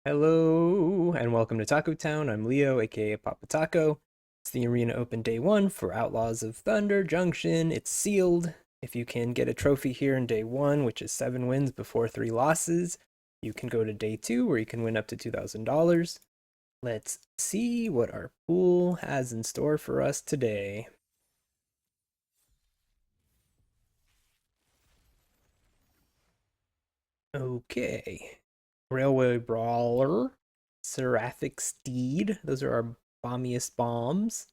Hello and welcome to Taco Town. I'm Leo, aka Papa Taco. It's the Arena Open Day 1 for Outlaws of Thunder Junction. It's sealed. If you can get a trophy here in Day 1, which is 7 wins before 3 losses, you can go to Day 2 where you can win up to $2,000. Let's see what our pool has in store for us today. Okay. Railway Brawler, Seraphic Steed. Those are our bombiest bombs.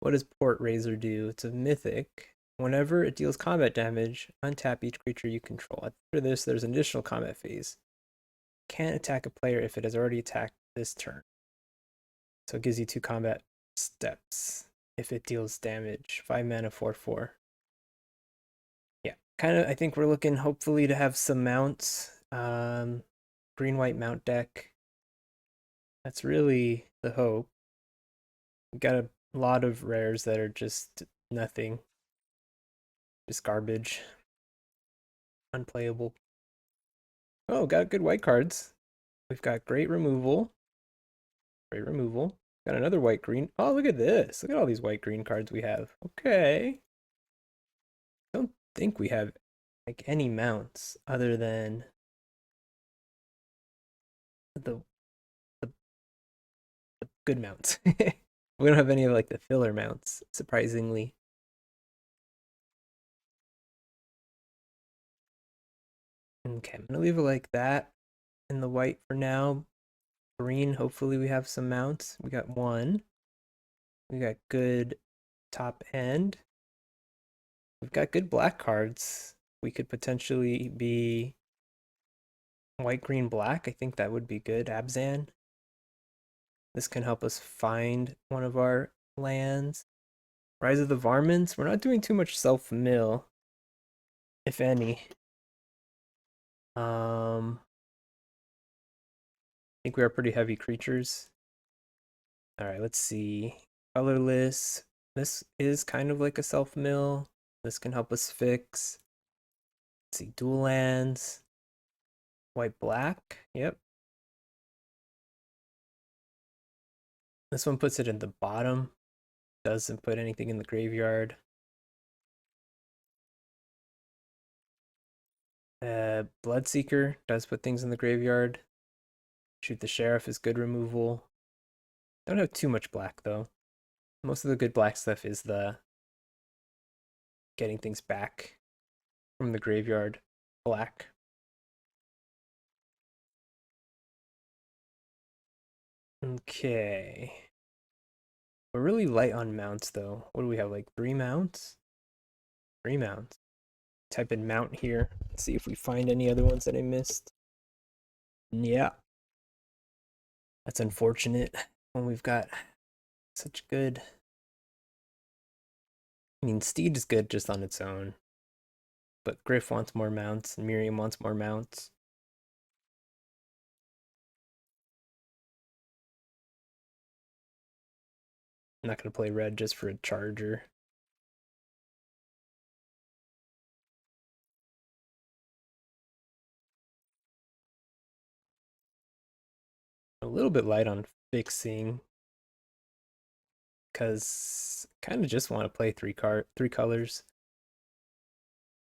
What does Port Razor do? It's a mythic. Whenever it deals combat damage, untap each creature you control. After this, there's an additional combat phase. Can't attack a player if it has already attacked this turn. So it gives you 2 combat steps if it deals damage. 5 mana, 4/4. Yeah, kind of. I think we're looking hopefully to have some mounts. Green-white mount deck. That's really the hope. We got a lot of rares that are just nothing. Just garbage. Unplayable. Oh, got good white cards. We've got great removal. Great removal. Got another white green. Oh, look at this. Look at all these white green cards we have. Okay. Don't think we have like any mounts other than the the, the good mounts. We don't have any of like the filler mounts, surprisingly. Okay, I'm gonna leave it like that in the white for now. Green, hopefully we have some mounts. We got one. We got good top end. We've got good black cards. We could potentially be white, green, black. I think that would be good. Abzan. This can help us find one of our lands. Rise of the Varmints. We're not doing too much self-mill, if any. I think we are pretty heavy creatures. All right, let's see. Colorless. This is kind of like a self-mill. This can help us fix. Let's see, dual lands. White, black. Yep. This one puts it in the bottom. Doesn't put anything in the graveyard. Bloodseeker does put things in the graveyard. Shoot the Sheriff is good removal. Don't have too much black though. Most of the good black stuff is the getting things back from the graveyard black. Okay. We're really light on mounts though. What do we have, like 3 mounts? 3 mounts. Type in mount here. See if we find any other ones that I missed. Yeah. That's unfortunate when we've got such good. I mean, Steed is good just on its own. But Griff wants more mounts, and Miriam wants more mounts. I'm not going to play red just for a charger. A little bit light on fixing. Because kind of just want to play three colors.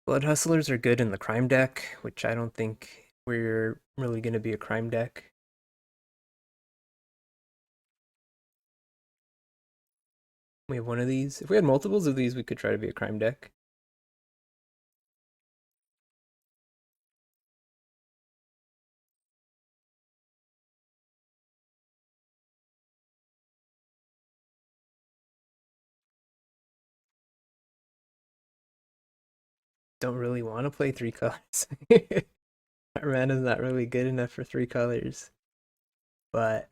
Blood Hustlers are good in the crime deck, which I don't think we're really going to be a crime deck. We have one of these. If we had multiples of these, we could try to be a crime deck. Don't really want to play 3 colors. Our mana's not really good enough for 3 colors. But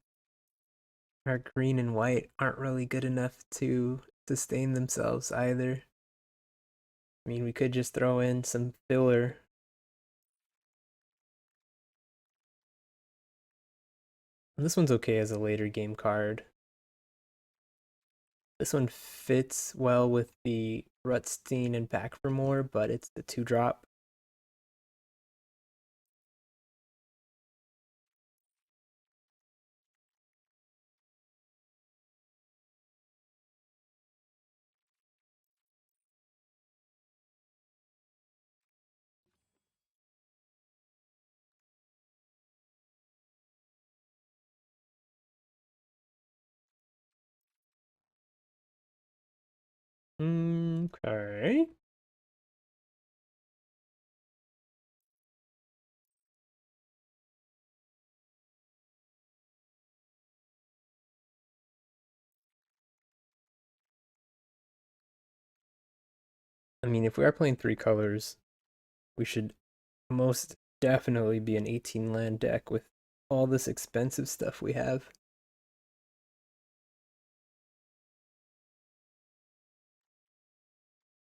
our green and white aren't really good enough to sustain themselves either. I mean, we could just throw in some filler. This one's okay as a later game card. This one fits well with the Rutstein and Back for More, but it's the 2-drop. Okay. I mean, if we are playing three colors, we should most definitely be an 18 land deck with all this expensive stuff we have.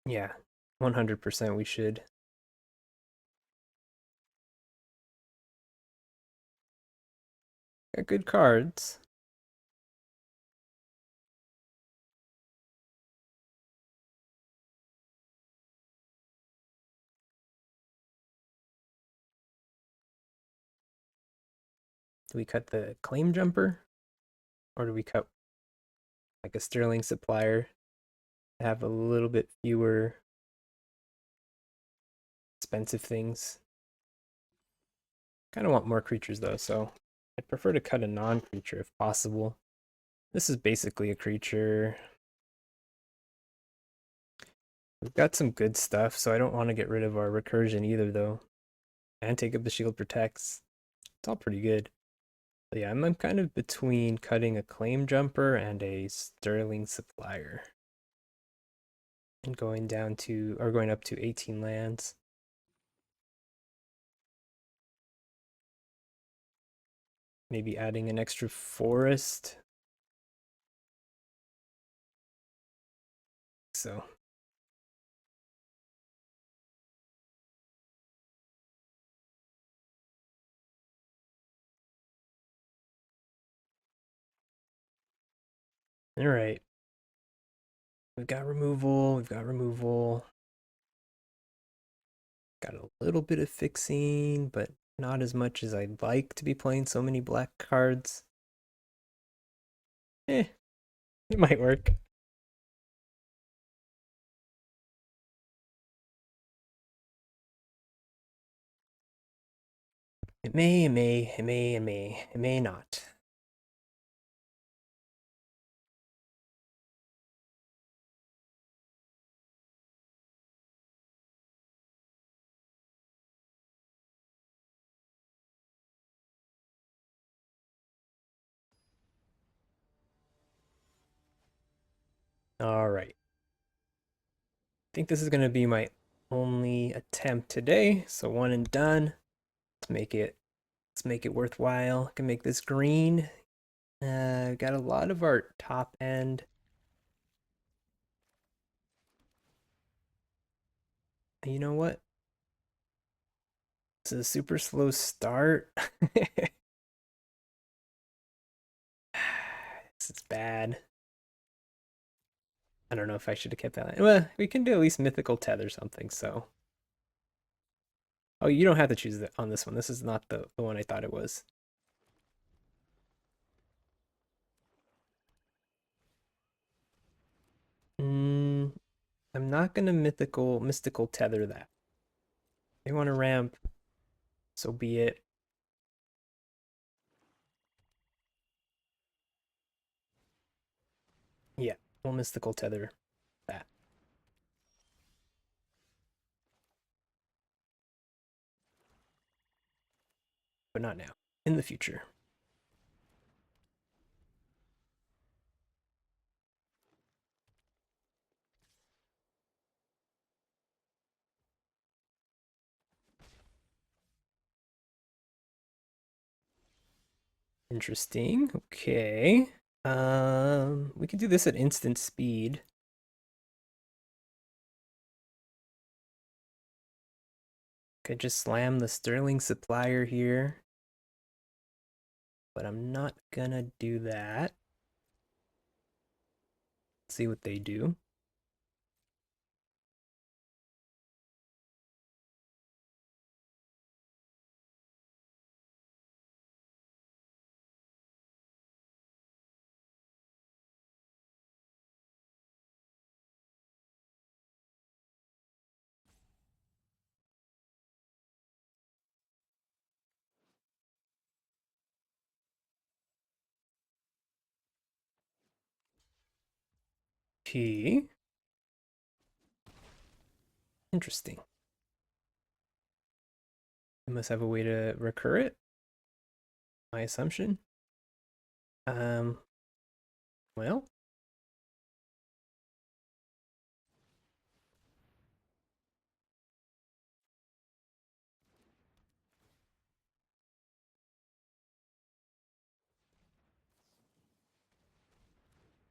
Yeah, 100% we should. Got good cards. Do we cut the claim jumper? Or do we cut like a sterling supplier to have a little bit fewer expensive things? Kind of want more creatures though, so I'd prefer to cut a non-creature if possible. This is basically a creature. We've got some good stuff, so I don't want to get rid of our recursion either though. And take up the shield protects. It's all pretty good. But yeah, I'm kind of between cutting a claim jumper and a sterling supplier. And going down to, or going up to 18 lands. Maybe adding an extra forest. So, all right. We've got removal, we've got removal. Got a little bit of fixing, but not as much as I'd like to be playing so many black cards. Eh, it might work. It may not. All right. I think this is going to be my only attempt today, so one and done. Let's make it let's make it worthwhile. I can make this green. Got a lot of our top end. You know what? This is a super slow start. This is bad. I don't know if I should have kept that. Well, we can do at least mythical tether something, so. Oh, you don't have to choose on this one. This is not the one I thought it was. Mm, I'm not gonna mystical tether that. They want to ramp, so be it. Yeah, we'll mystical tether that, but not now. In the future. Interesting. Okay. We can do this at instant speed. Could just slam the Sterling Supplier here, but I'm not gonna do that. See what they do. P. Interesting. We must have a way to recur it. My assumption. Um, well,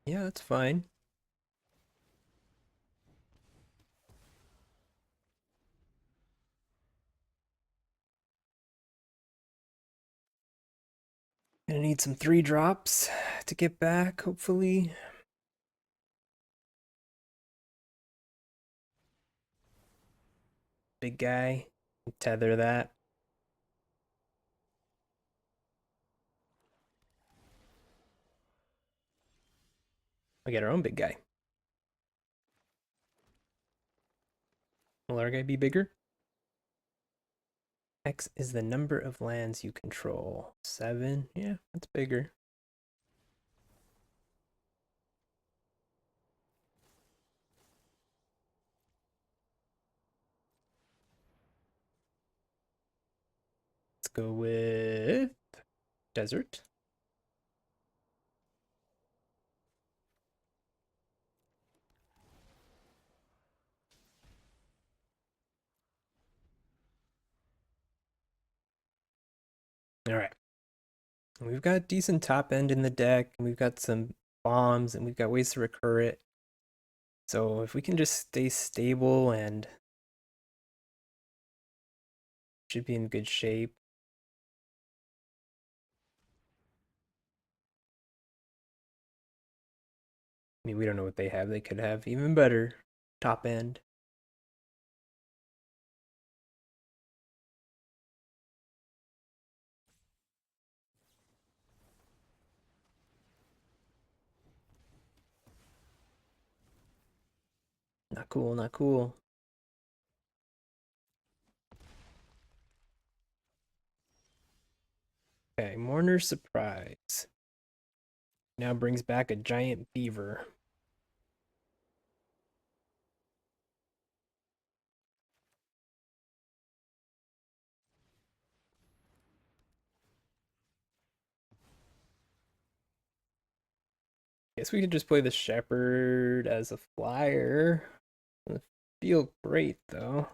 yeah, that's fine. Gonna need some 3 drops to get back, hopefully. Big guy. Tether that. We get our own big guy. Will our guy be bigger? X is the number of lands you control. 7. Yeah, that's bigger. Let's go with desert. All right. We've got decent top end in the deck, and we've got some bombs, and we've got ways to recur it. So if we can just stay stable and should be in good shape. I mean, we don't know what they have. They could have even better top end. Not cool, not cool. Okay, Mourner's Surprise. Now brings back a giant beaver. Guess we could just play the Shepherd as a flyer. Doesn't feel great though.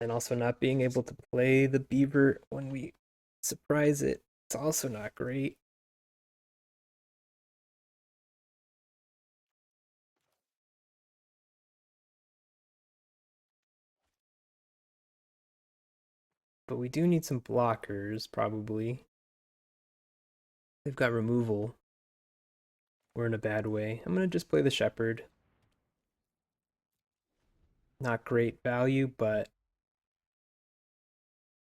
And also not being able to play the beaver when we surprise it. It's also not great. But we do need some blockers, probably. They've got removal. We're in a bad way. I'm going to just play the Shepherd. Not great value, but if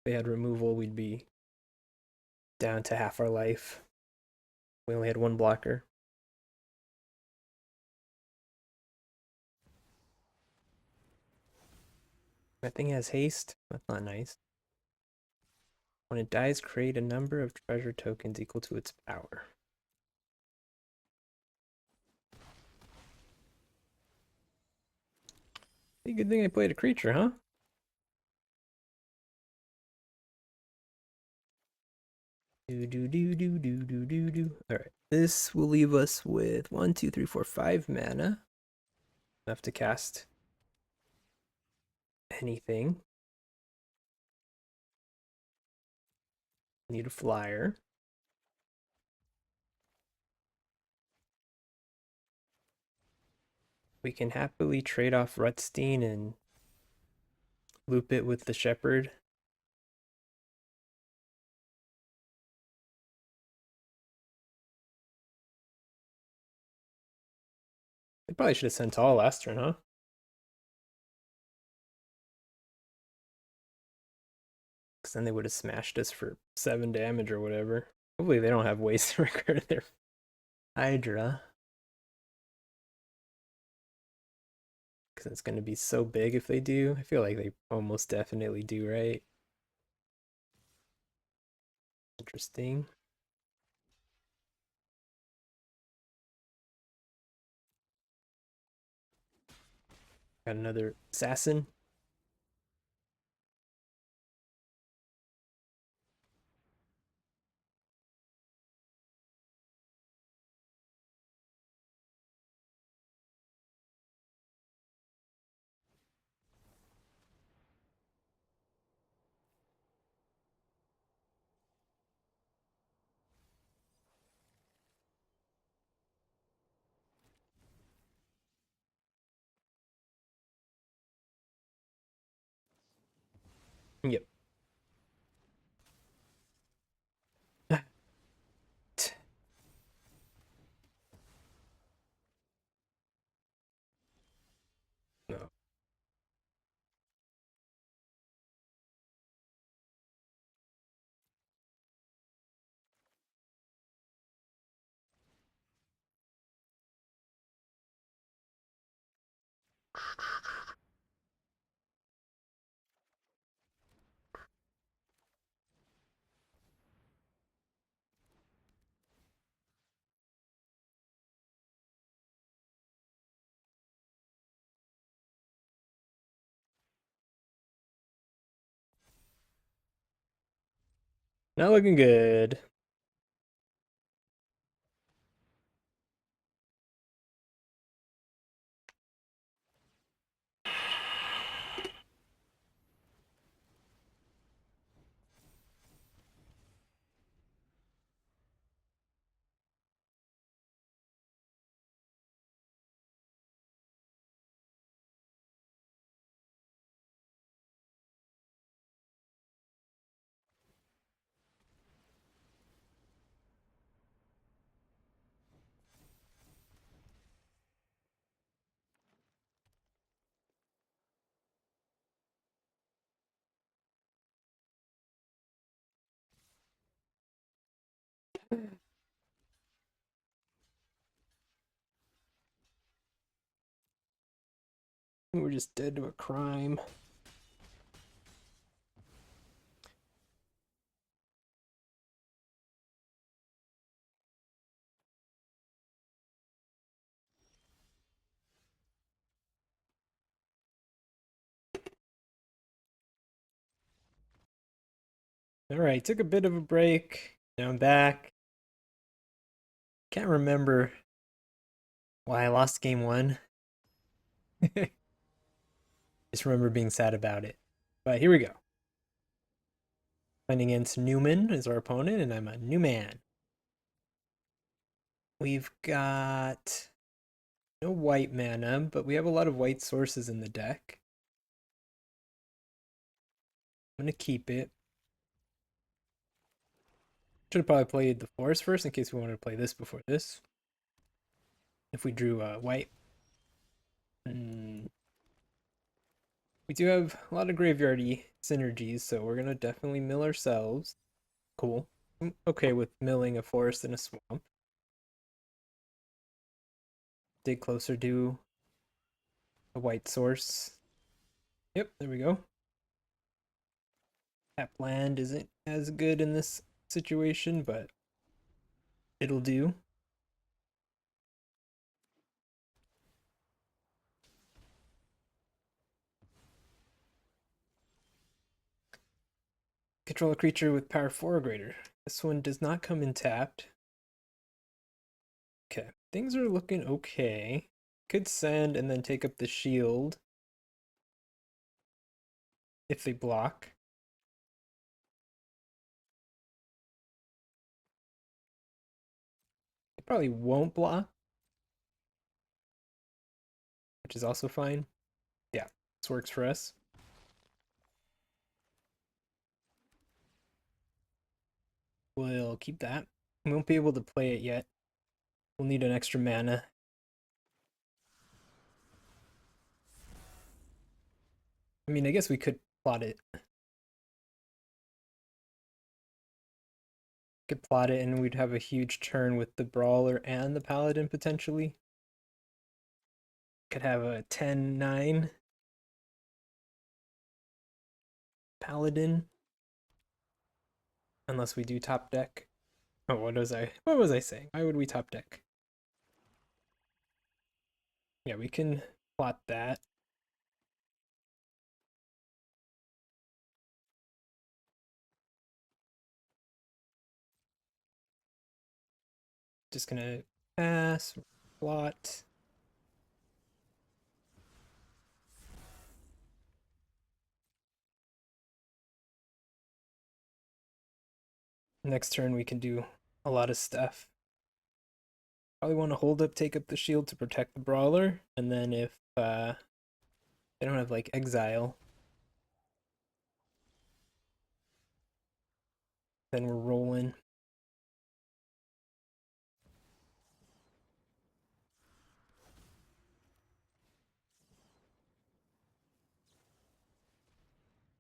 they had removal, we'd be down to half our life. We only had 1 blocker. That thing has haste. That's not nice. When it dies, create a number of treasure tokens equal to its power. Hey, good thing I played a creature, huh? Do. Alright. This will leave us with 1, 2, 3, 4, 5 mana. Enough to cast anything. Need a flyer. We can happily trade off Rutstein and loop it with the Shepherd. They probably should have sent all last turn, huh? Because then they would have smashed us for 7 damage or whatever. Hopefully they don't have ways to recur their Hydra. Because it's going to be so big if they do. I feel like they almost definitely do, right? Interesting. Got another assassin. Yep. No. Not looking good. We're just dead to a crime. All right, took a bit of a break. Now I'm back. Can't remember why I lost game one. Just remember being sad about it. But here we go. Playing against Newman is our opponent, and I'm a new man. We've got no white mana, but we have a lot of white sources in the deck. I'm gonna keep it. Should have probably played the forest first in case we wanted to play this before this. If we drew white. We do have a lot of graveyardy synergies, so we're gonna definitely mill ourselves. Cool. I'm okay with milling a forest and a swamp. Dig closer to a white source. Yep, there we go. Tap land isn't as good in this situation, but it'll do. Control a creature with power 4 or greater. This one does not come in tapped. Okay, things are looking okay. Could send and then take up the shield if they block. They probably won't block, which is also fine. Yeah, this works for us. We'll keep that. We won't be able to play it yet. We'll need an extra mana. I mean, I guess we could plot it. Could plot it and we'd have a huge turn with the brawler and the paladin potentially. Could have a 10-9 paladin. Unless we do top deck. Oh, what was I saying? Why would we top deck? Yeah, we can plot that. just gonna pass, plot. Next turn we can do a lot of stuff. Probably want to hold up, take up the shield to protect the brawler, and then if they don't have like exile, then we're rolling.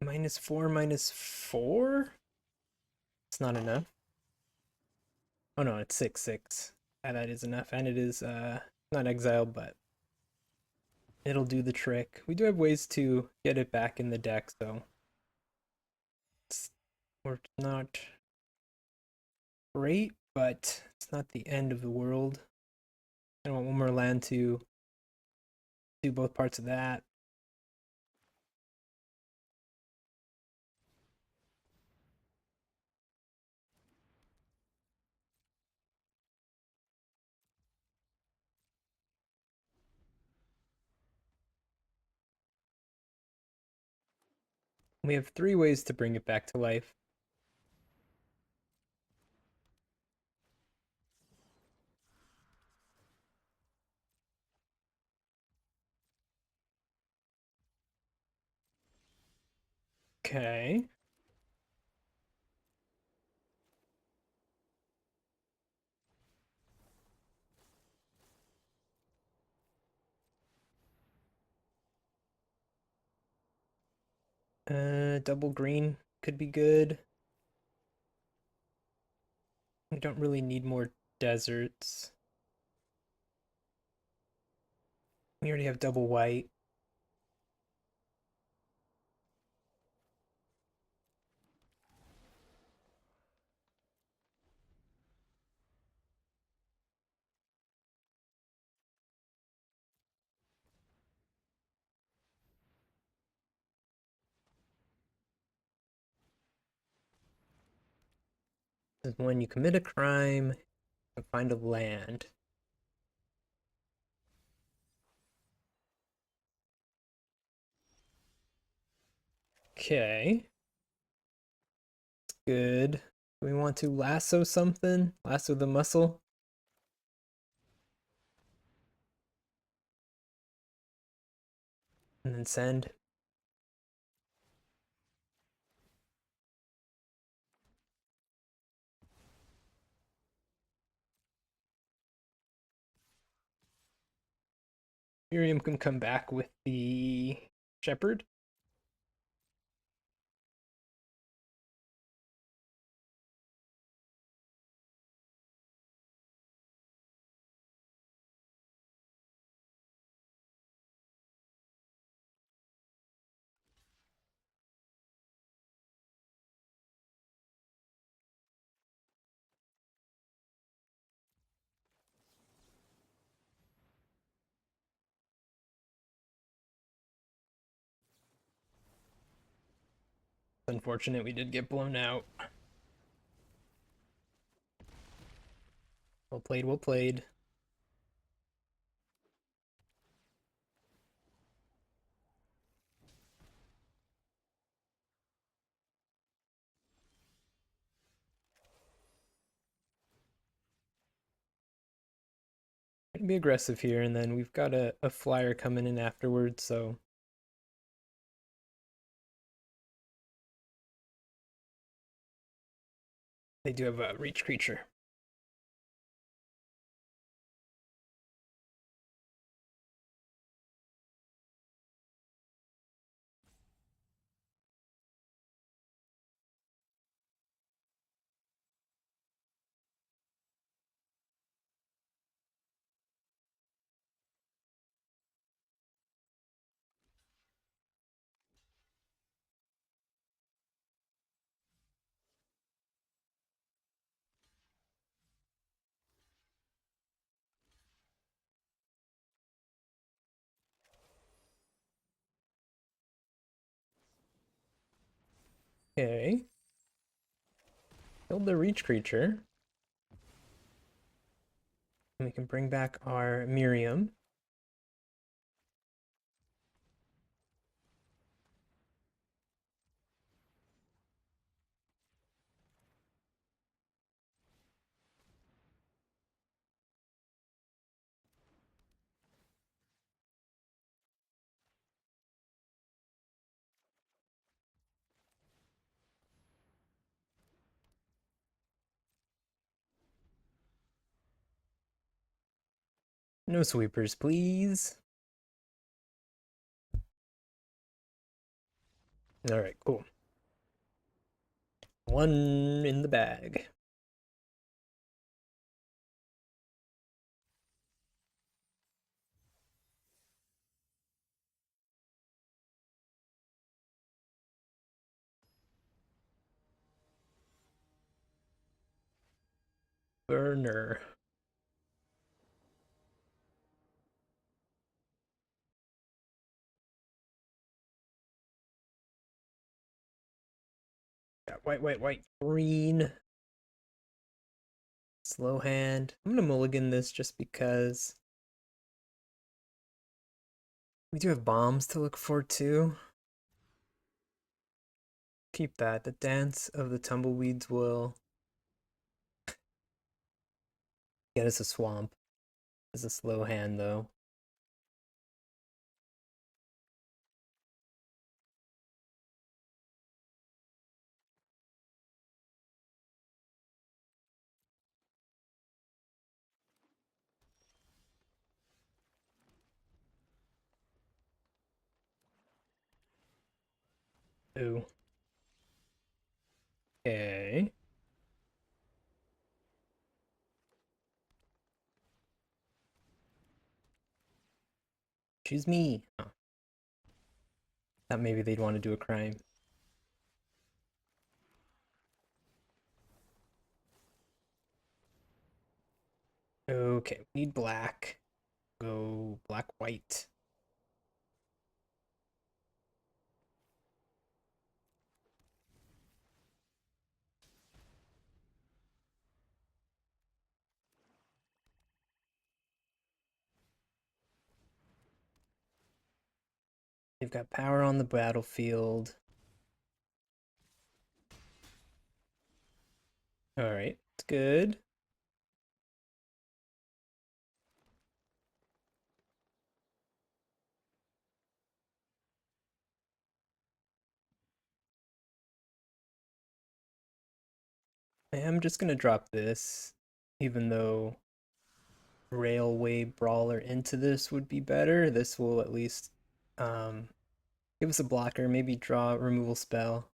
-4, -4? It's not enough. Oh no, it's 6/6. Yeah, that is enough, and it is not exiled, but it'll do the trick. We do have ways to get it back in the deck, so we're not great, but it's not the end of the world. I want one more land to do both parts of that. We have 3 ways to bring it back to life. Okay. Double green could be good. We don't really need more deserts. We already have double white. This is when you commit a crime and find a land. Okay. It's good. Do we want to lasso something? Lasso the muscle? And then send. Miriam can come back with the shepherd. Unfortunate we did get blown out. Well played, well played. Gonna be aggressive here, and then we've got a flyer coming in afterwards, so they do have a reach creature. Okay. Killed the reach creature. And we can bring back our Miriam. No sweepers, please. All right, cool. One in the bag. Burner. Got white, green. Slow hand. I'm gonna mulligan this just because we do have bombs to look for too. Keep that. The dance of the tumbleweeds will get us a swamp. It's a slow hand though. Ooh. Okay. Choose me. Oh, thought maybe they'd want to do a crime. Okay, we need black. Go white. They've got power on the battlefield. All right, it's good. I am just gonna drop this, even though railway brawler into this would be better. This will at least um, give us a blocker, maybe draw a removal spell.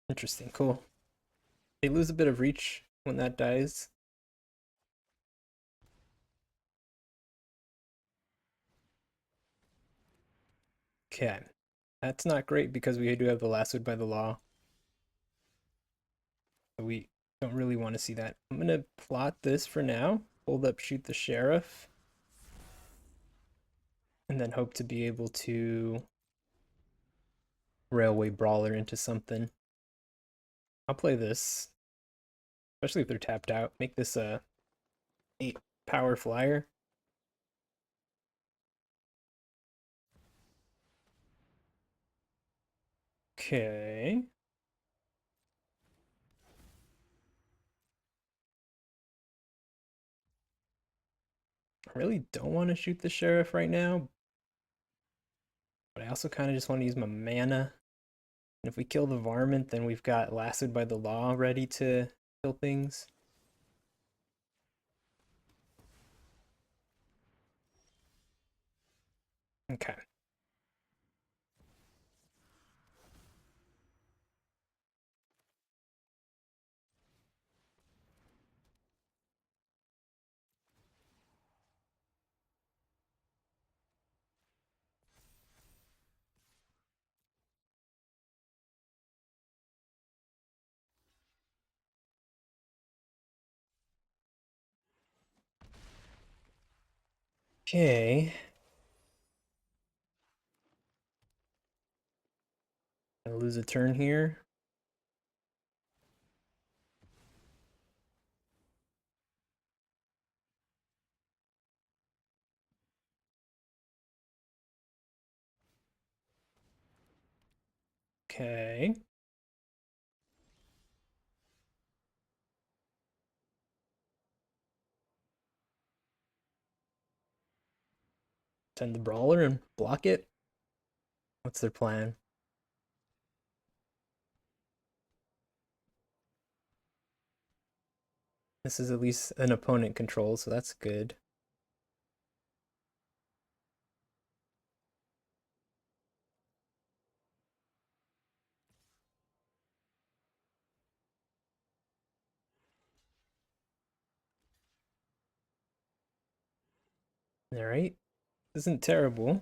Interesting, cool. They lose a bit of reach when that dies. Okay, that's not great because we do have the lassoed by the law. So we don't really want to see that. I'm gonna plot this for now. Hold up, shoot the sheriff. And then hope to be able to railway brawler into something. I'll play this, especially if they're tapped out. Make this a 8 power flyer. Okay. I really don't want to shoot the sheriff right now, but I also kind of just want to use my mana. And if we kill the varmint, then we've got lassoed by the law ready to kill things. Okay. Okay. lose a turn here. Okay. Send the brawler and block it. What's their plan? This is at least an opponent control, so that's good. All right. Isn't terrible.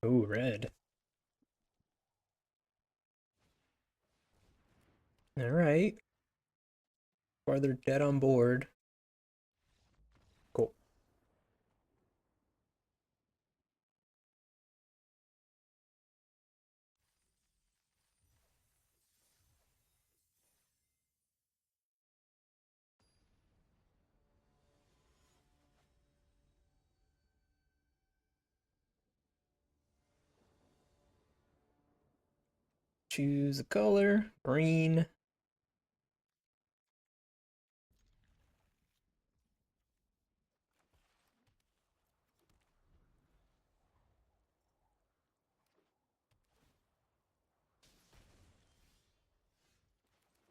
Ooh, red. All right. Farther dead on board. Cool. Choose a color. Green.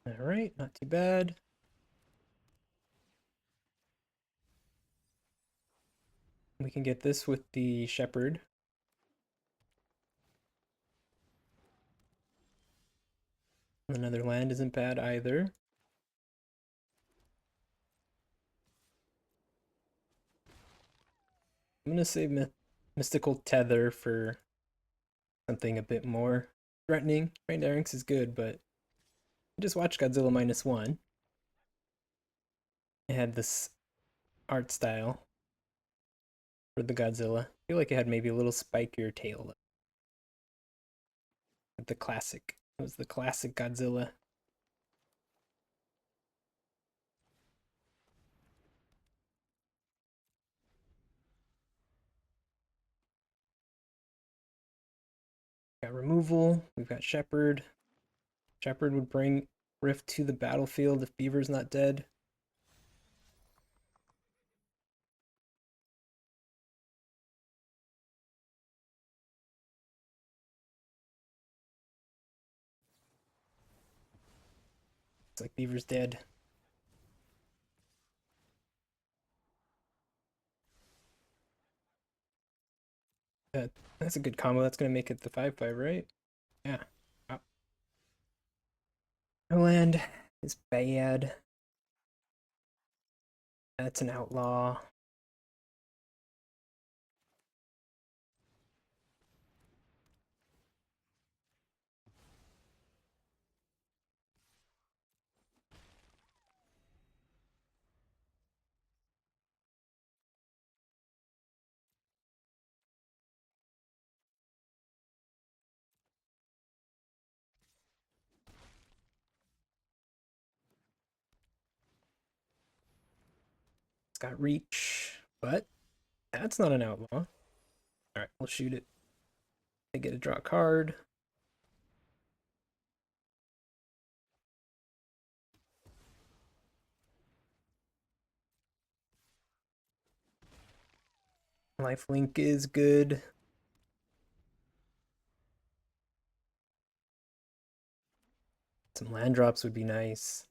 All right, not too bad. We can get this with the shepherd. Another land isn't bad either. I'm gonna save Mystical Tether for something a bit more threatening. Right, Eric's is good, but I just watched Godzilla -1. It had this art style for the Godzilla. I feel like it had maybe a little spikier tail. The classic. It was the classic Godzilla. Got removal. We've got Shepherd. Shepherd would bring Rift to the battlefield if Beaver's not dead. It's like Beaver's dead. That's a good combo. That's gonna make it the 5/5, right? Yeah. Wow. No land is bad. That's an outlaw. It's got reach, but that's not an outlaw. All right, we'll shoot it. They get to draw a card. Lifelink is good. Some land drops would be nice.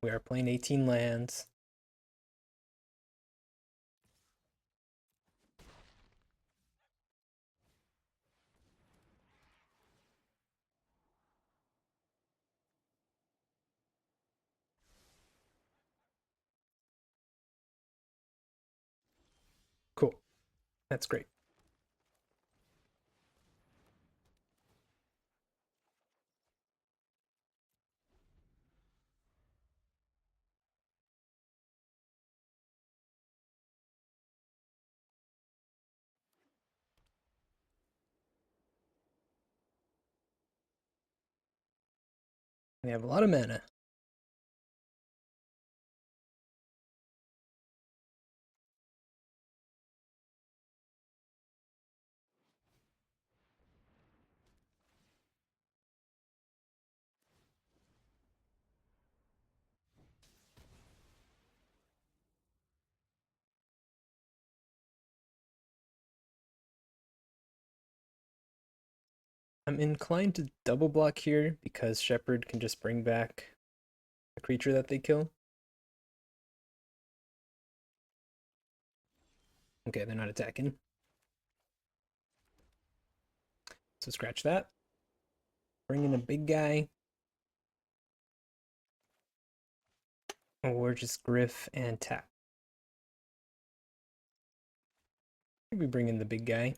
We are playing 18 lands. Cool. That's great. We have a lot of mana. I'm inclined to double block here because Shepherd can just bring back a creature that they kill. Okay, they're not attacking. So scratch that. Bring in a big guy. Or just Griff and tap. Maybe bring in the big guy.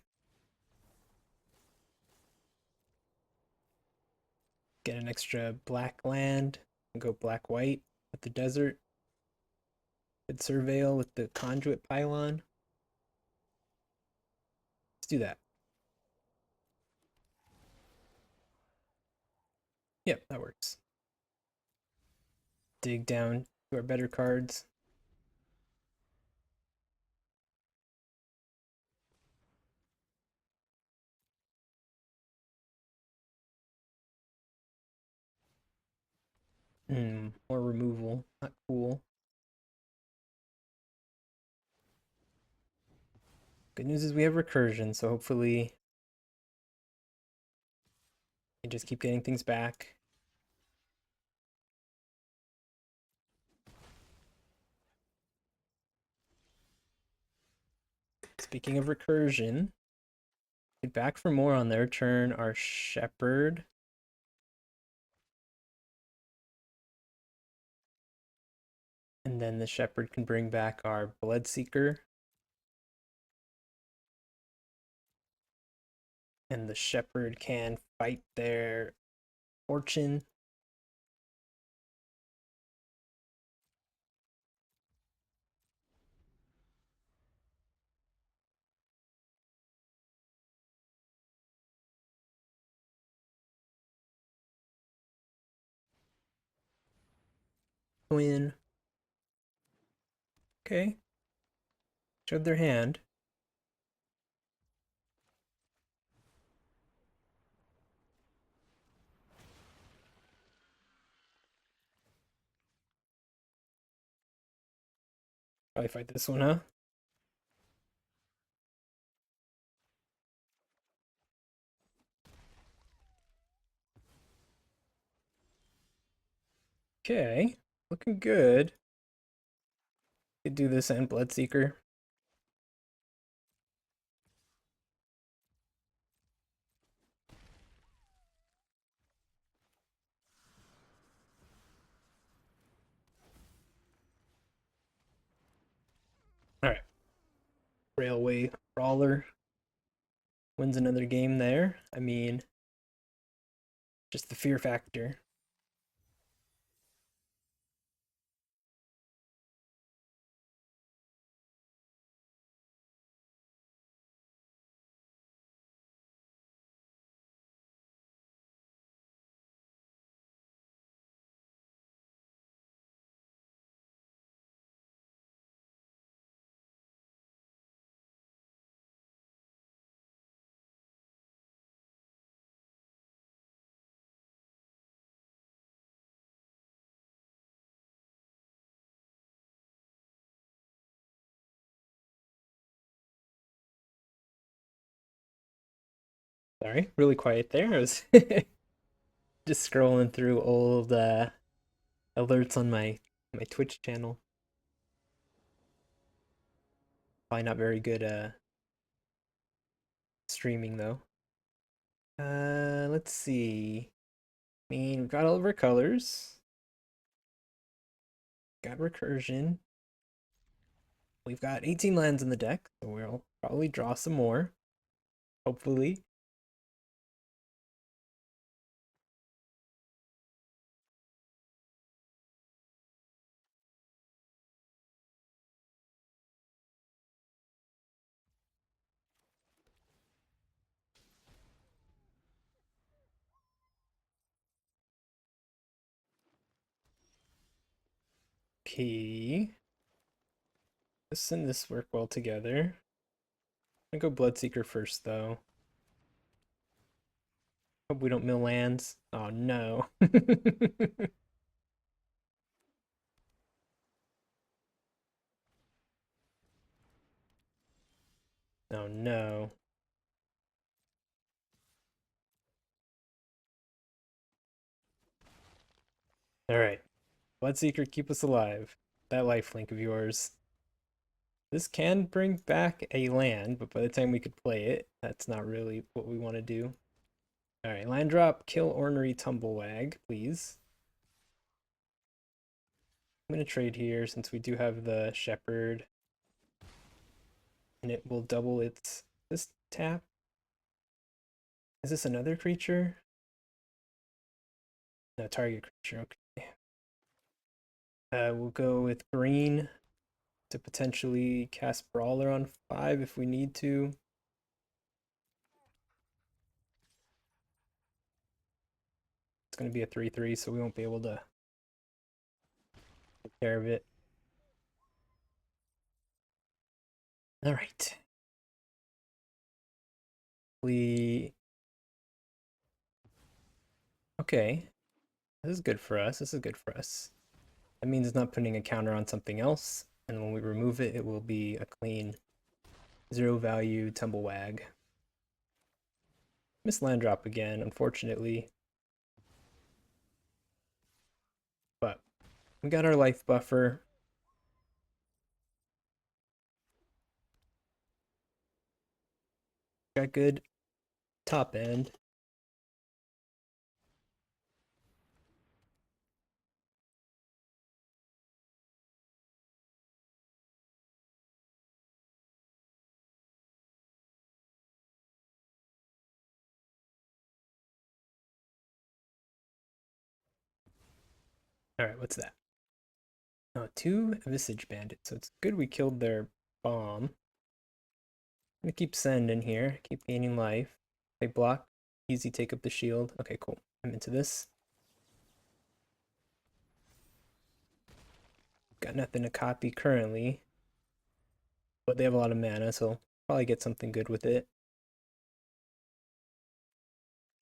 Get an extra black land. And go black-white with the desert. Could Surveil with the conduit pylon. Let's do that. Yep, that works. Dig down to our better cards. More removal. Not cool. Good news is we have recursion, so hopefully we just keep getting things back. Speaking of recursion, get back for more on their turn. Our Shepherd. And then the Shepherd can bring back our Bloodseeker. And the Shepherd can fight their Fortune. Twin. Okay. Showed their hand. Probably fight this one, huh? Okay. Looking good. Could do this and Bloodseeker. Alright. Railway Brawler wins another game there. I mean, just the fear factor. Sorry, really quiet there. I was just scrolling through old alerts on my Twitch channel. Probably not very good streaming though. Let's see. I mean, we've got all of our colors. Got recursion. We've got 18 lands in the deck, so we'll probably draw some more. Hopefully. This and this work well together. I'm gonna go Bloodseeker first, though. Hope we don't mill lands. Oh, no. Oh, no. Alright. Bloodseeker, keep us alive. That lifelink of yours. This can bring back a land, but by the time we could play it, that's not really what we want to do. Alright, land drop, kill Ornery Tumblewag, please. I'm going to trade here since we do have the Shepherd. And it will double its... This tap? Is this another creature? No, target creature, okay. We'll go with green to potentially cast Brawler on 5 if we need to. It's going to be a 3/3, so we won't be able to take care of it. Alright. Okay. This is good for us. This is good for us. That means it's not putting a counter on something else. And when we remove it, it will be a clean 0 value Tumblewag. Miss land drop again, unfortunately. But we got our life buffer. Got good top end. Alright, what's that? Oh, 2 Visage Bandits. So it's good we killed their bomb. I'm gonna keep Send in here, keep gaining life. They block, easy take up the shield. Okay, cool. I'm into this. Got nothing to copy currently. But they have a lot of mana, so probably get something good with it.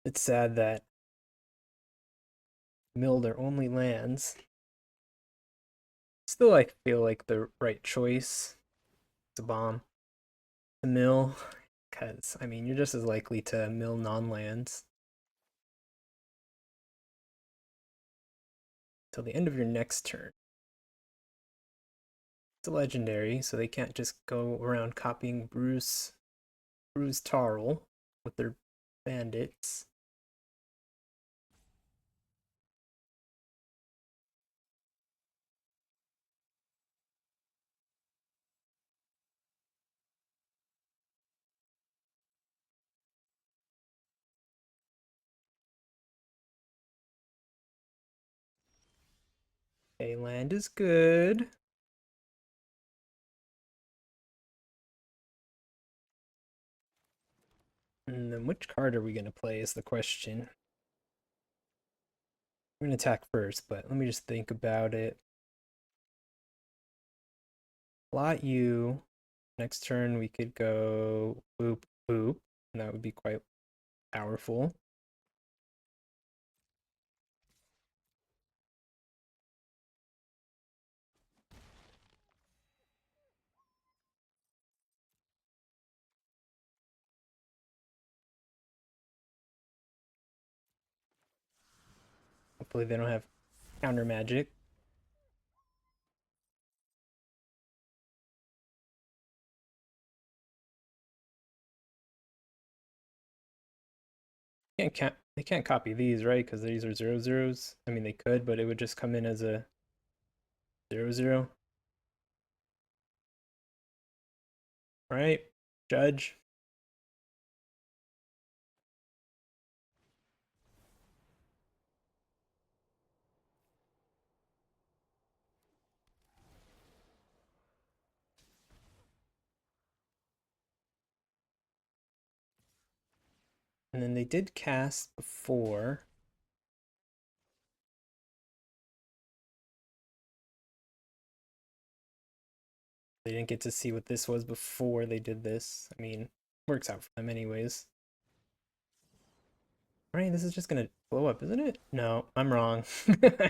It's sad that mill their only lands. Still, I feel like the right choice. It's a bomb. To mill, because, I mean, you're just as likely to mill non-lands. Till the end of your next turn. It's a legendary, so they can't just go around copying Bruce Tarl with their bandits. Okay, land is good. And then which card are we going to play is the question. We're going to attack first, but let me just think about it. Plot you. Next turn we could go boop boop, and that would be quite powerful. Hopefully they don't have counter magic. They can't copy these, right? Because these are 0/0s. I mean, they could, but it would just come in as a 0/0. Right? Judge. And then they did cast before. They didn't get to see what this was before they did this. I mean, works out for them anyways. Right, this is just gonna blow up, isn't it? No, I'm wrong.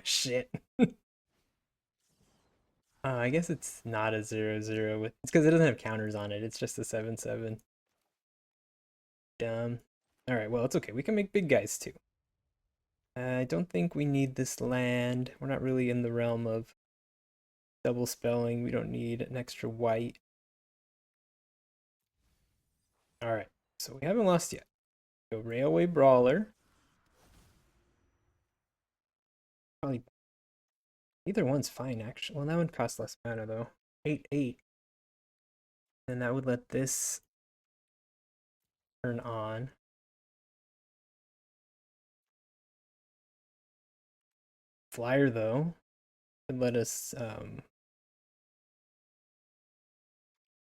Shit. I guess it's not a 0/0 with it's because it doesn't have counters on it. It's just a 7/7. Dumb. Alright, well, it's okay. We can make big guys too. I don't think we need this land. We're not really in the realm of double spelling. We don't need an extra white. Alright, so we haven't lost yet. Go Railway Brawler. Probably either one's fine, actually. Well, that one costs less mana, though. 8/8. And that would let this turn on. Flyer, though, would let us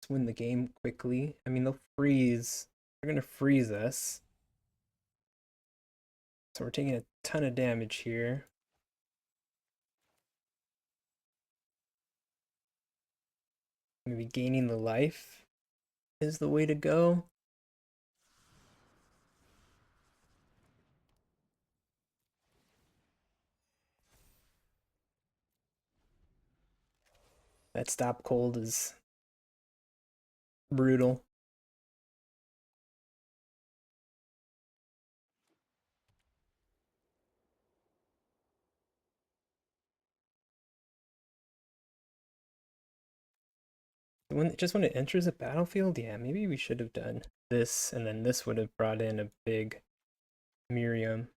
win the game quickly. I mean, they'll freeze. They're going to freeze us. So we're taking a ton of damage here. Maybe gaining the life is the way to go. That stop cold is brutal. Just when it enters the battlefield, yeah, maybe we should have done this, and then this would have brought in a big Miriam.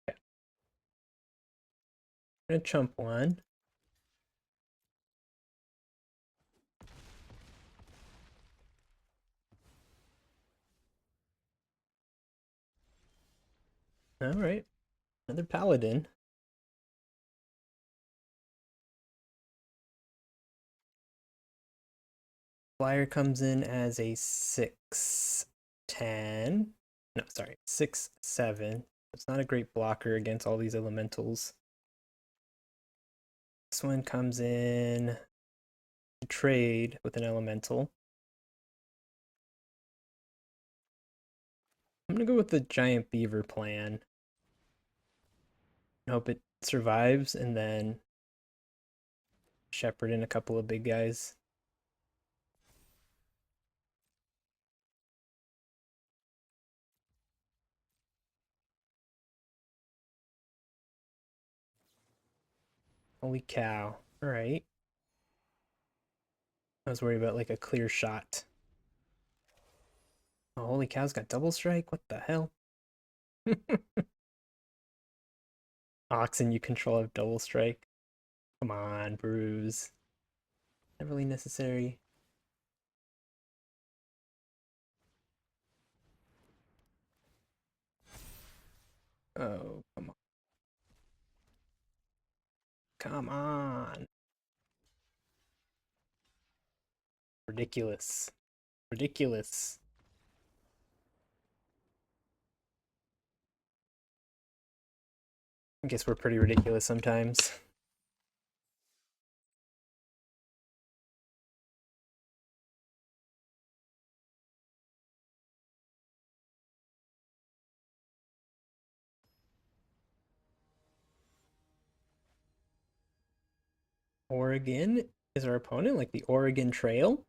Yeah. I'm gonna chump one. All right, another paladin. Flyer comes in as a 6/10. No, sorry, 6/7. It's not a great blocker against all these elementals. This one comes in to trade with an elemental. I'm gonna go with the giant beaver plan. I hope it survives and then shepherd in a couple of big guys. Holy cow. Alright. I was worried about like a clear shot. Oh, holy cow's got double strike? What the hell? Oxen you control have double strike. Come on, Bruise. Not really necessary. Oh, come on. Come on. Ridiculous. Ridiculous. I guess we're pretty ridiculous sometimes. Oregon is our opponent, like the Oregon Trail.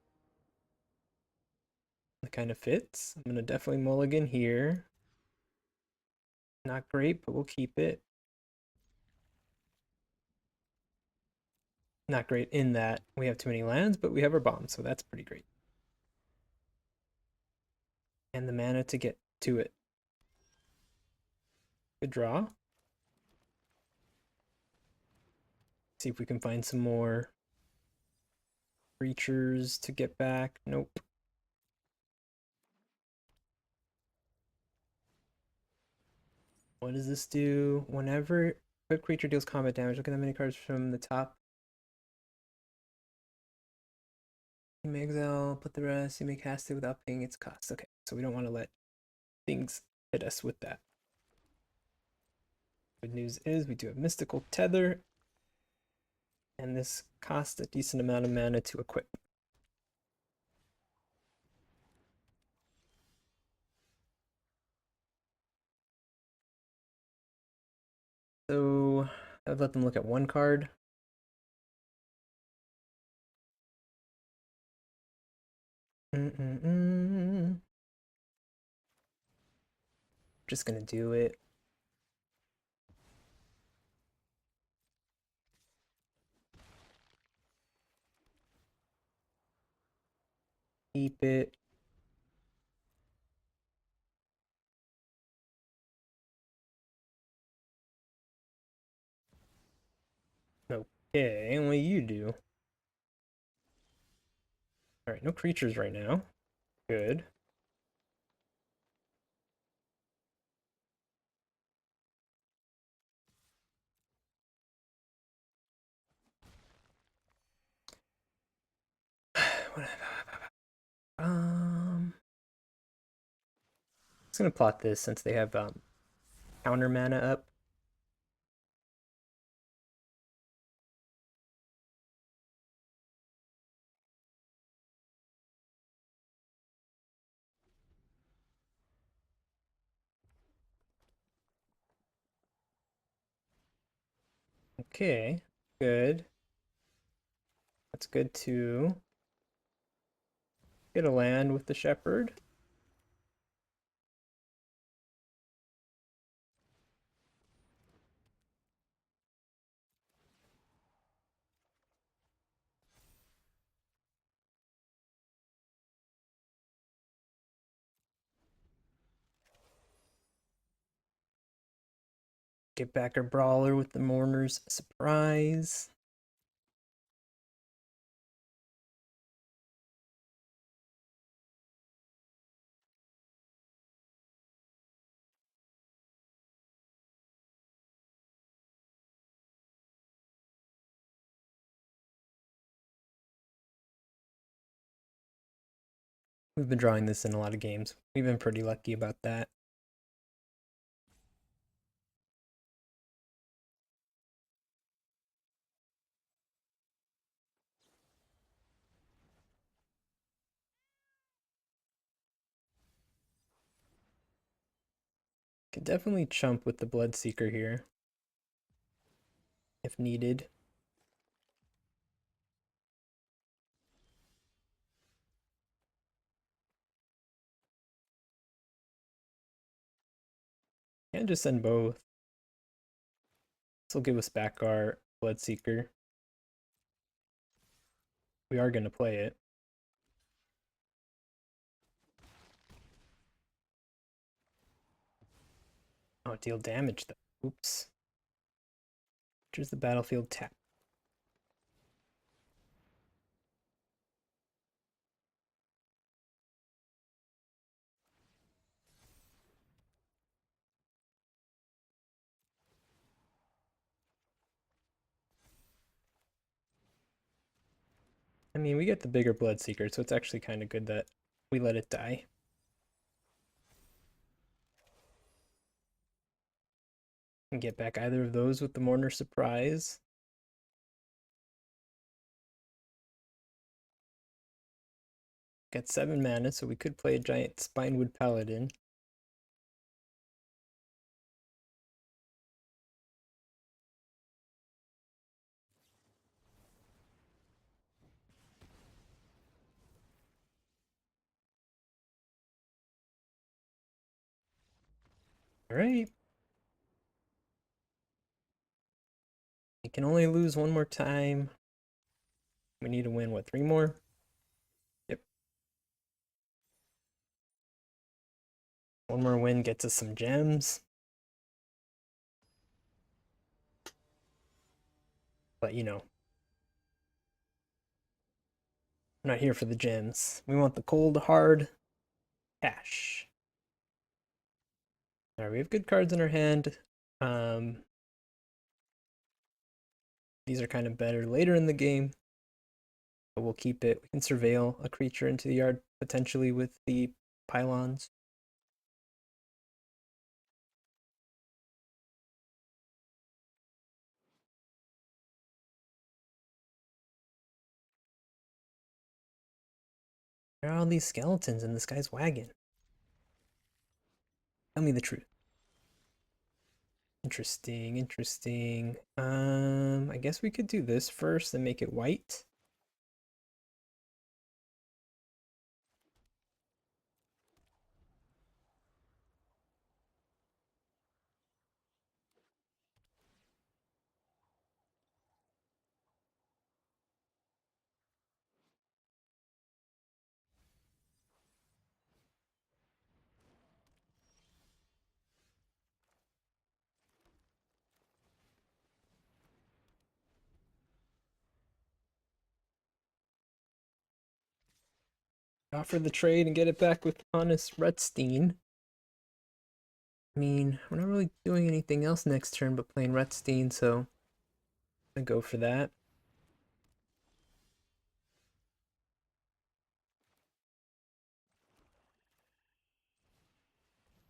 That kind of fits. I'm gonna definitely mulligan here. Not great, but we'll keep it. Not great in that we have too many lands, but we have our bombs, so that's pretty great. And the mana to get to it. Good draw. See if we can find some more creatures to get back. Nope. What does this do? Whenever a creature deals combat damage, look at the many cards from the top. You may exile, put the rest, you may cast it without paying its cost. Okay, so we don't want to let things hit us with that. Good news is we do have Mystical Tether, and this costs a decent amount of mana to equip. So I've let them look at one card. Just gonna do it. Keep it. Okay, and what you do? All right, no creatures right now. Good. I'm just gonna plot this since they have counter mana up. Okay, good. That's good too. Get a land with the shepherd. Get back our brawler with the mourner's surprise. We've been drawing this in a lot of games. We've been pretty lucky about that. Could definitely chump with the Bloodseeker here if needed. And just send both. This will give us back our Bloodseeker. We are going to play it. Oh, deal damage though. Oops. Here's the battlefield tap. I mean, we get the bigger Bloodseeker, so it's actually kind of good that we let it die. And get back either of those with the Mourner Surprise. Got 7 mana, so we could play a giant Spinewood Paladin. Alright. You can only lose one more time. We need to win, what, 3 more? Yep. One more win gets us some gems. But, you know, we're not here for the gems. We want the cold, hard cash. Alright, we have good cards in our hand. These are kind of better later in the game, but we'll keep it. We can surveil a creature into the yard potentially with the pylons. There are all these skeletons in this guy's wagon. Tell me the truth. Interesting, interesting. I guess we could do this first and make it white. Offer the trade and get it back with honest Retstein. I mean, we're not really doing anything else next turn but playing Retstein, so I'm gonna go for that.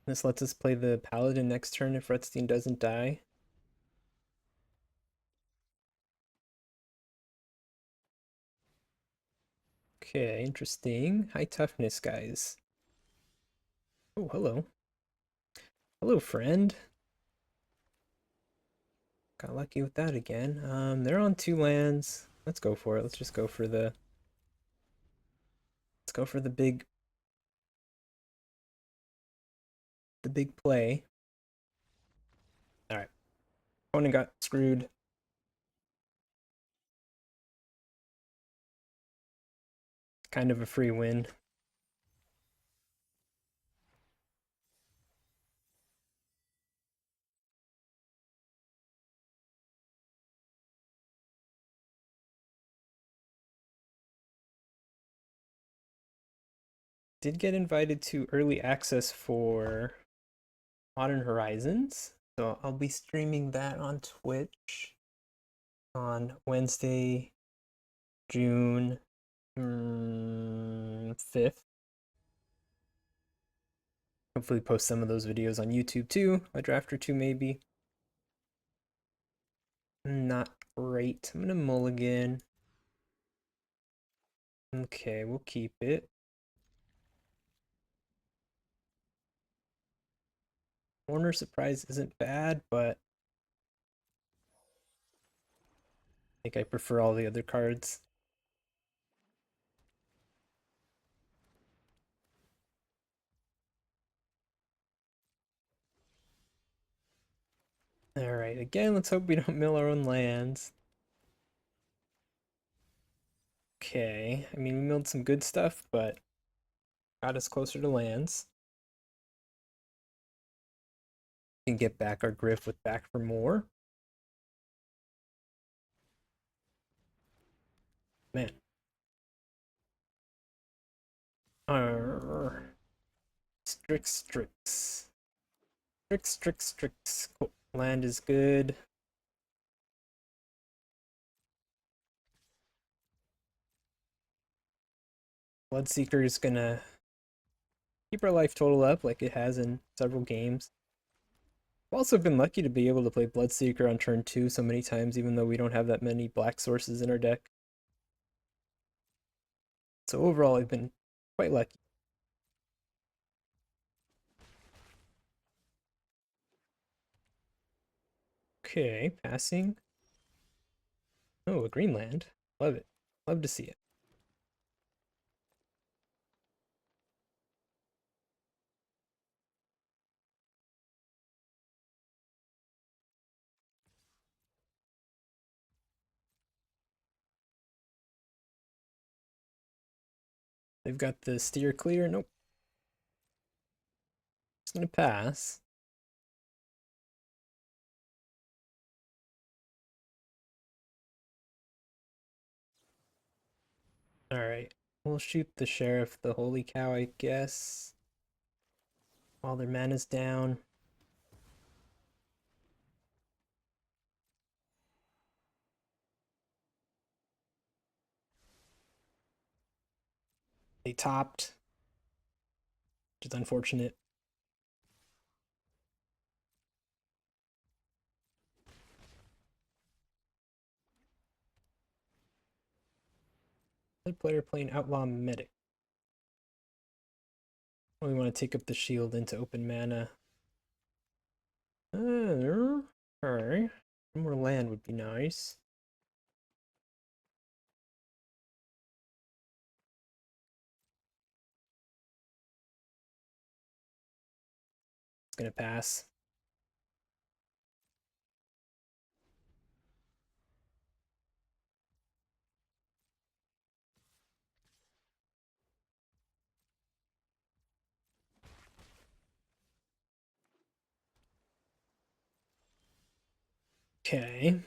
This lets us play the Paladin next turn if Retstein doesn't die. Okay, interesting. High toughness, guys. Oh, hello. Hello, friend. Got lucky with that again. They're on 2 lands. Let's go for it. Let's just go for the... Let's go for the big play. Alright. Opponent got screwed. Kind of a free win. Did get invited to early access for Modern Horizons. So I'll be streaming that on Twitch on Wednesday, June 5th. Hopefully post some of those videos on YouTube too, a draft or two maybe. Not great. I'm gonna mulligan. Okay, we'll keep it. Corner Surprise isn't bad, but I think I prefer all the other cards. Alright, again, let's hope we don't mill our own lands. Okay, I mean, we milled some good stuff, but got us closer to lands. We can get back our Griff with Back for More. Man. Strix. Cool. Land is good. Bloodseeker is gonna keep our life total up like it has in several games. I've also been lucky to be able to play Bloodseeker on turn 2 so many times, even though we don't have that many black sources in our deck. So overall, I've been quite lucky. Okay, passing. Oh, a green land. Love it. Love to see it. They've got the steer clear. Nope. It's gonna pass. Alright. We'll shoot the sheriff, the holy cow, I guess. While their mana's down. They topped, which is unfortunate. Another player playing Outlaw Medic. We want to take up the shield into open mana. Alright. More land would be nice. It's gonna pass. Okay.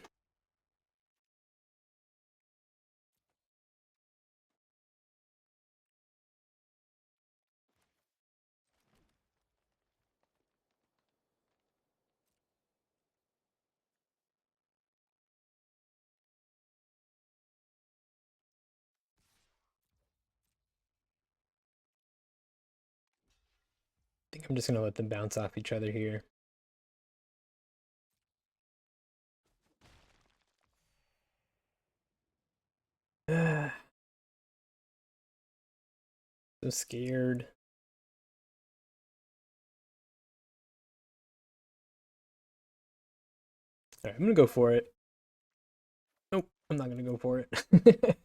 I think I'm just gonna let them bounce off each other here. So scared. Alright, I'm gonna go for it. Nope, I'm not gonna go for it.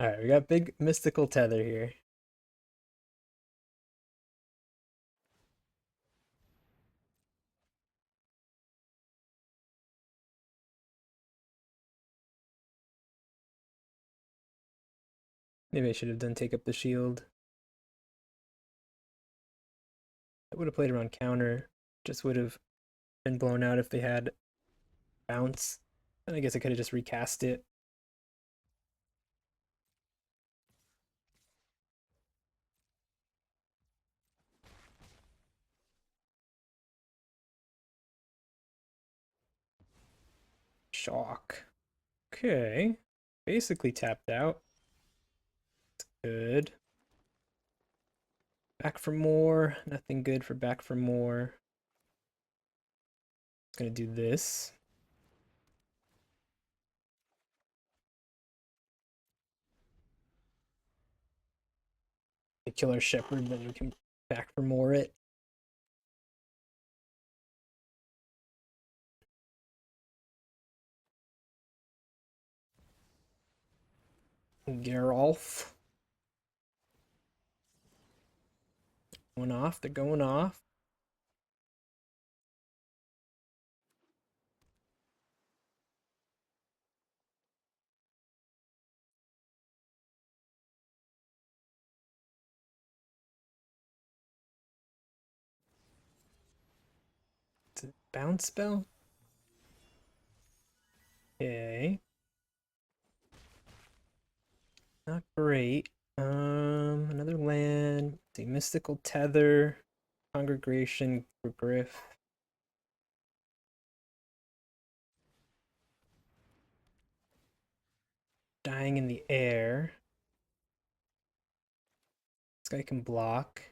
Alright, we got big mystical tether here. Maybe I should have done take up the shield. I would have played around counter. Just would have been blown out if they had bounce. And I guess I could have just recast it. Shock. Okay. Basically tapped out. Good. Back for more. Nothing good for back for more. It's gonna do this. They kill our shepherd, then we can back for more it. Geralf. Going off, they're going off. It's a bounce spell? Okay. Not great. Another land. Let's see, Mystical Tether, Congregation for Griff. Dying in the air. This guy can block.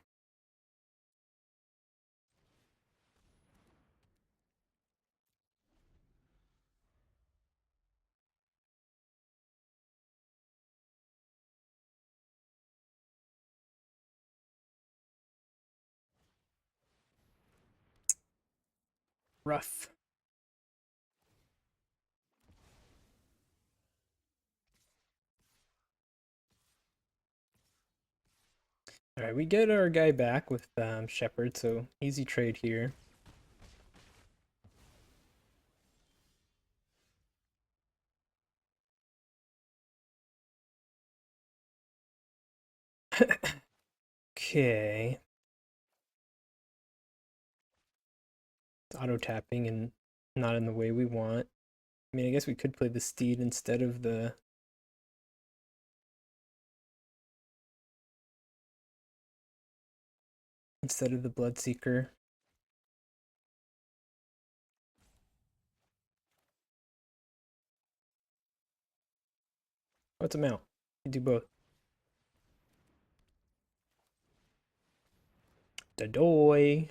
Rough. Alright, we get our guy back with Shepherd, so easy trade here. Okay. It's auto tapping and not in the way we want. I mean, I guess we could play the Steed instead of the Bloodseeker. What's a mount? You do both. Dadoy.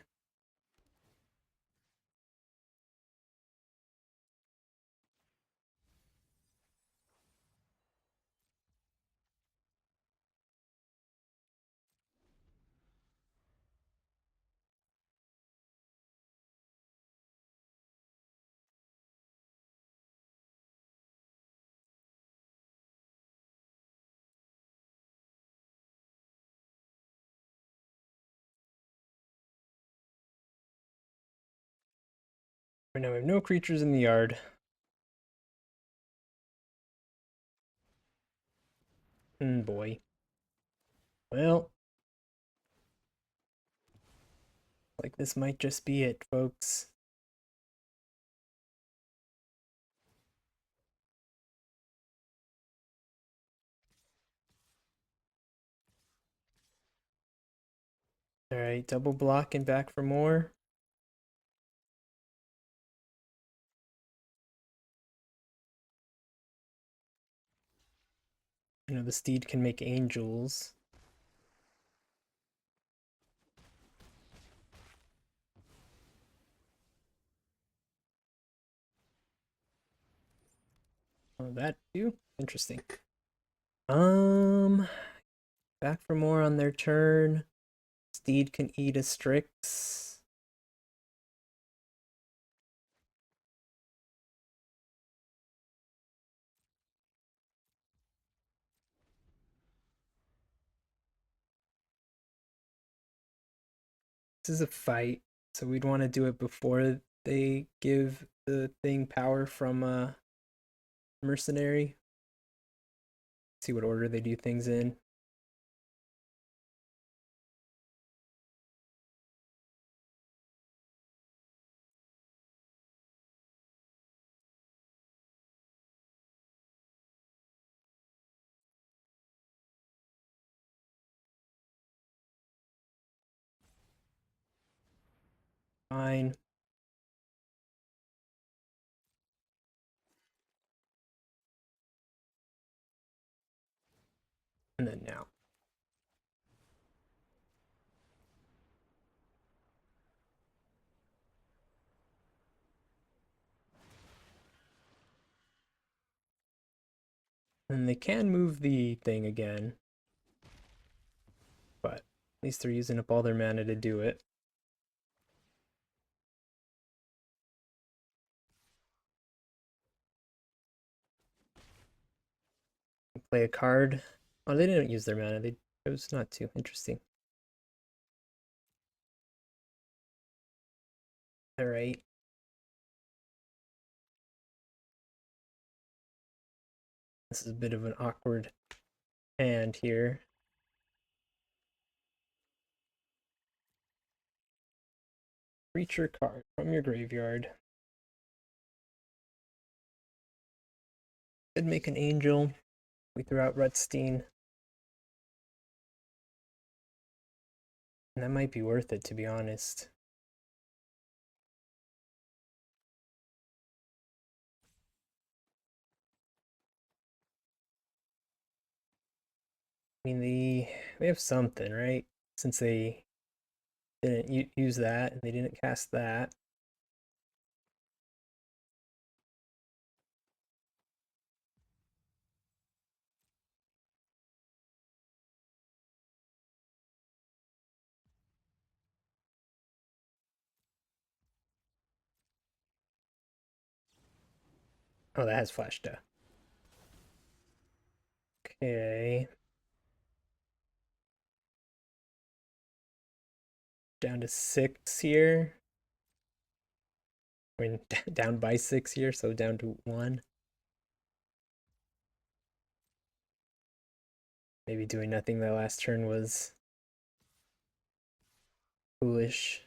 Right now we have no creatures in the yard. Boy. Well, like this might just be it, folks. Alright, double block and back for more. You know, the steed can make angels. Oh, that too? Interesting. Um, Back for more on their turn. Steed can eat a Strix. This is a fight, so we'd want to do it before they give the thing power from a mercenary. See what order they do things in. Fine. And then now. And they can move the thing again. But at least they're using up all their mana to do it. Play a card. Oh, they didn't use their mana. They chose not to. Interesting. Alright. This is a bit of an awkward hand here. Creature card from your graveyard. Could make an angel. We threw out Rutstein. And that might be worth it, to be honest. I mean, they have something, right? Since they didn't use that and they didn't cast that. Oh, that has flash to. Okay. Down to 6 here. I mean, down by 6 here, so down to 1. Maybe doing nothing that last turn was foolish.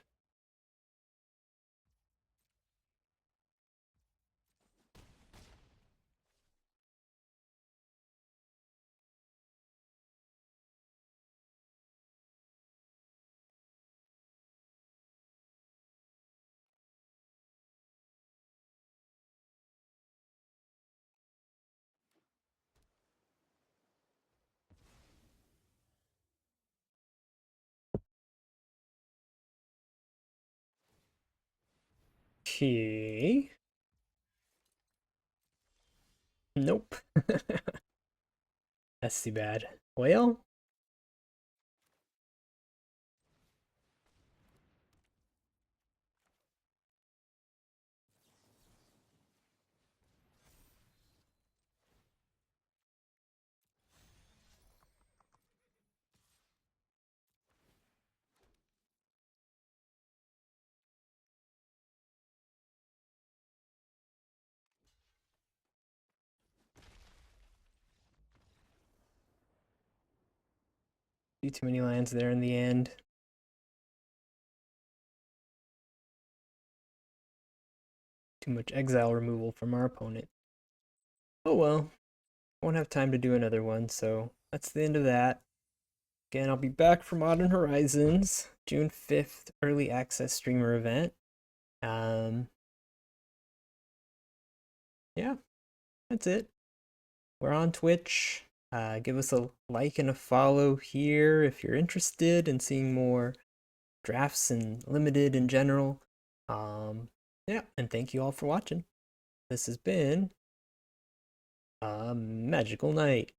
Okay. Nope. That's too bad. Well, too many lands there in the end. Too much exile removal from our opponent. Oh well, won't have time to do another one, so that's the end of that. Again, I'll be back for Modern Horizons, June 5th, early access streamer event. Yeah, that's it. We're on Twitch. Give us a like and a follow here if you're interested in seeing more drafts and limited in general. Yeah, and thank you all for watching. This has been a magical night.